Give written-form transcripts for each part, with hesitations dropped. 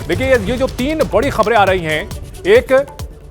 देखिए ये जो तीन बड़ी खबरें आ रही हैं, एक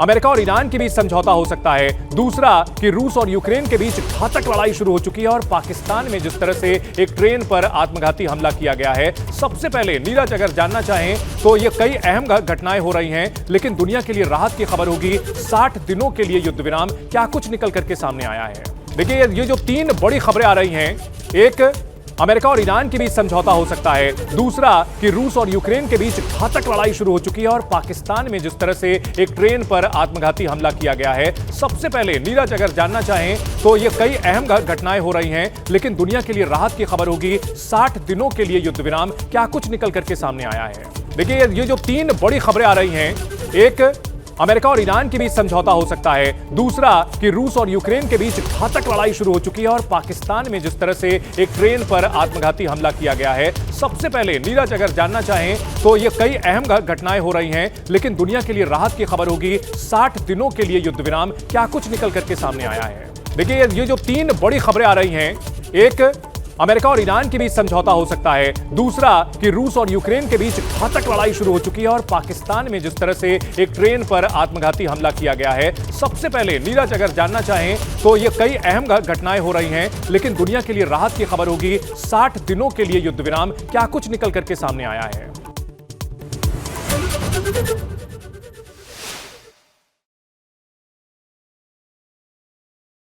अमेरिका और ईरान के बीच समझौता हो सकता है, दूसरा कि रूस और यूक्रेन के बीच घातक लड़ाई शुरू हो चुकी है और पाकिस्तान में जिस तरह से एक ट्रेन पर आत्मघाती हमला किया गया है। सबसे पहले नीरज अगर जानना चाहें तो ये कई अहम घटनाएं हो रही हैं, लेकिन दुनिया के लिए राहत की खबर होगी। 60 दिनों के लिए युद्ध विराम, क्या कुछ निकल करके सामने आया है। देखिए ये जो तीन बड़ी खबरें आ रही हैं, एक अमेरिका और ईरान के बीच समझौता हो सकता है, दूसरा कि रूस और यूक्रेन के बीच घातक लड़ाई शुरू हो चुकी है और पाकिस्तान में जिस तरह से एक ट्रेन पर आत्मघाती हमला किया गया है। सबसे पहले नीरज अगर जानना चाहें तो ये कई अहम घटनाएं हो रही हैं, लेकिन दुनिया के लिए राहत की खबर होगी। 60 दिनों के लिए युद्ध विराम, क्या कुछ निकल करके सामने आया है। देखिए ये जो तीन बड़ी खबरें आ रही हैं, एक अमेरिका और ईरान के बीच समझौता हो सकता है, दूसरा कि रूस और यूक्रेन के बीच घातक लड़ाई शुरू हो चुकी है और पाकिस्तान में जिस तरह से एक ट्रेन पर आत्मघाती हमला किया गया है। सबसे पहले नीरज अगर जानना चाहें तो ये कई अहम घटनाएं हो रही हैं, लेकिन दुनिया के लिए राहत की खबर होगी। 60 दिनों के लिए युद्ध विराम, क्या कुछ निकल करके सामने आया है। देखिए ये जो तीन बड़ी खबरें आ रही हैं, एक अमेरिका और ईरान के बीच समझौता हो सकता है, दूसरा कि रूस और यूक्रेन के बीच घातक लड़ाई शुरू हो चुकी है और पाकिस्तान में जिस तरह से एक ट्रेन पर आत्मघाती हमला किया गया है। सबसे पहले नीरज अगर जानना चाहें तो ये कई अहम घटनाएं हो रही हैं, लेकिन दुनिया के लिए राहत की खबर होगी। 60 दिनों के लिए युद्ध विराम, क्या कुछ निकल करके सामने आया है।